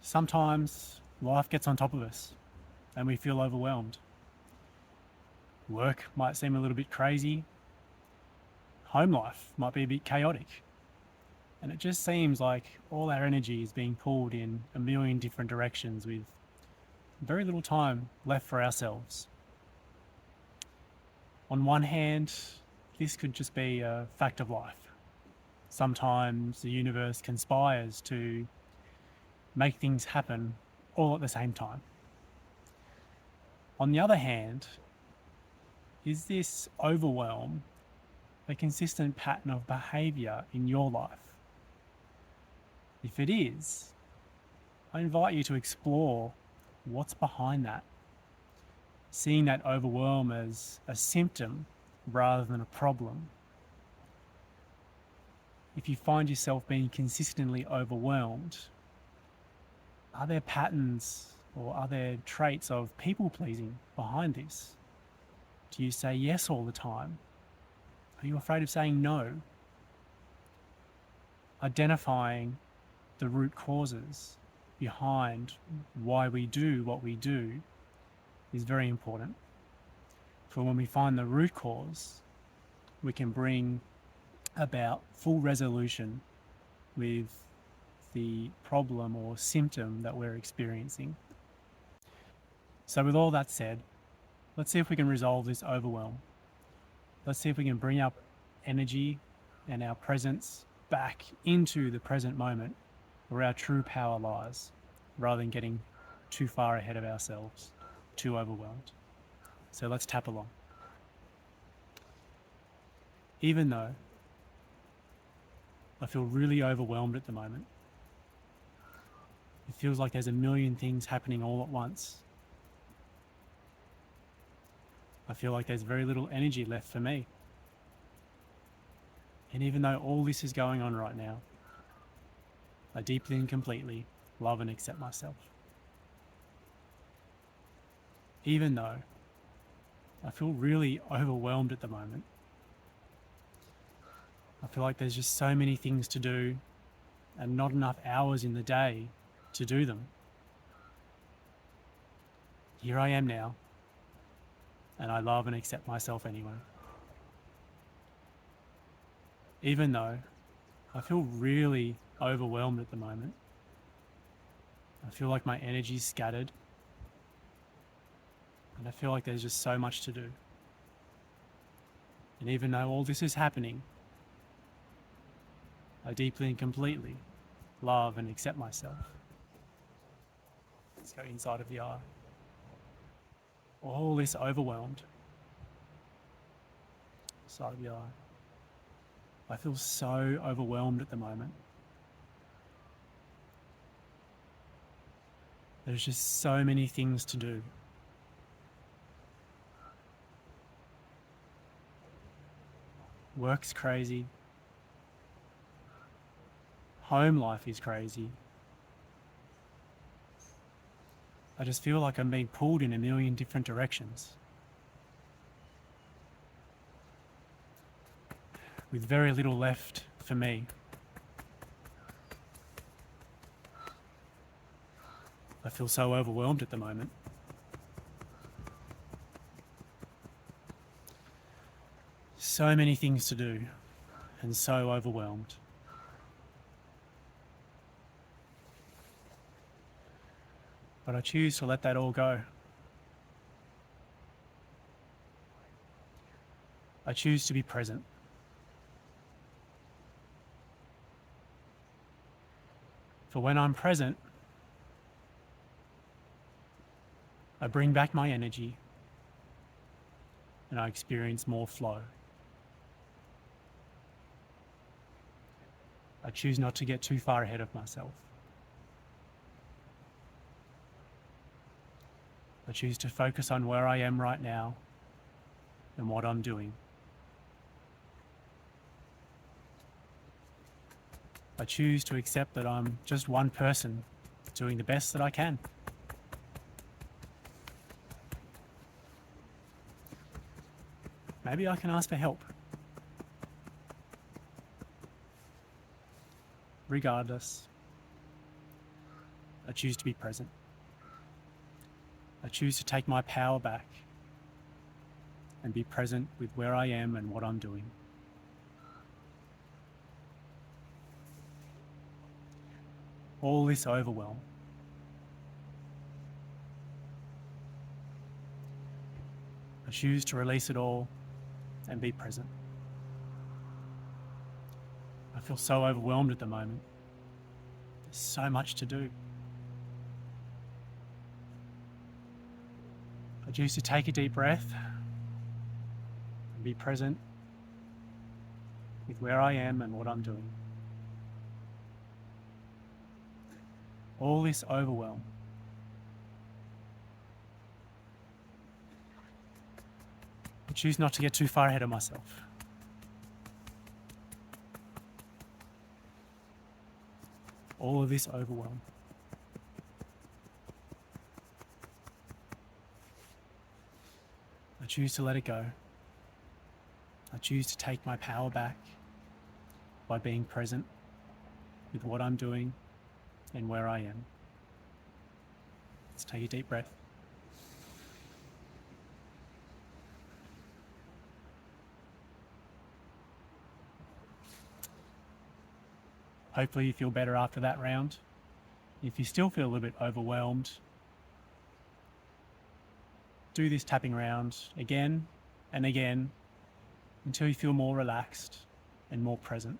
Sometimes life gets on top of us and we feel overwhelmed. Work might seem a little bit crazy. Home life might be a bit chaotic. And it just seems like all our energy is being pulled in a million different directions with very little time left for ourselves. On one hand, this could just be a fact of life. Sometimes the universe conspires to make things happen all at the same time. On the other hand, is this overwhelm a consistent pattern of behaviour in your life? If it is, I invite you to explore what's behind that, seeing that overwhelm as a symptom rather than a problem. If you find yourself being consistently overwhelmed, are there patterns or are there traits of people pleasing behind this? Do you say yes all the time? Are you afraid of saying no? Identifying the root causes behind why we do what we do is very important. For when we find the root cause, we can bring about full resolution with the problem or symptom that we're experiencing. So with all that said, let's see if we can resolve this overwhelm. Let's see if we can bring our energy and our presence back into the present moment where our true power lies, rather than getting too far ahead of ourselves, too overwhelmed. So let's tap along. Even though I feel really overwhelmed at the moment, it feels like there's a million things happening all at once. I feel like there's very little energy left for me. And even though all this is going on right now, I deeply and completely love and accept myself. Even though I feel really overwhelmed at the moment, I feel like there's just so many things to do and not enough hours in the day to do them. Here I am now, and I love and accept myself anyway. Even though I feel really overwhelmed at the moment, I feel like my energy's scattered, and I feel like there's just so much to do. And even though all this is happening, I deeply and completely love and accept myself. Let's go inside of the eye. All this overwhelmed. Side of the eye. I feel so overwhelmed at the moment. There's just so many things to do. Work's crazy. Home life is crazy. I just feel like I'm being pulled in a million different directions, with very little left for me. I feel so overwhelmed at the moment. So many things to do, and so overwhelmed. But I choose to let that all go. I choose to be present. For when I'm present, I bring back my energy and I experience more flow. I choose not to get too far ahead of myself. I choose to focus on where I am right now and what I'm doing. I choose to accept that I'm just one person doing the best that I can. Maybe I can ask for help. Regardless, I choose to be present. I choose to take my power back and be present with where I am and what I'm doing. All this overwhelm, I choose to release it all and be present. I feel so overwhelmed at the moment. There's so much to do. I choose to take a deep breath and be present with where I am and what I'm doing. All this overwhelm, I choose not to get too far ahead of myself. All of this overwhelm, I choose to let it go. I choose to take my power back by being present with what I'm doing and where I am. Let's take a deep breath. Hopefully you feel better after that round. If you still feel a little bit overwhelmed, do this tapping round again and again until you feel more relaxed and more present.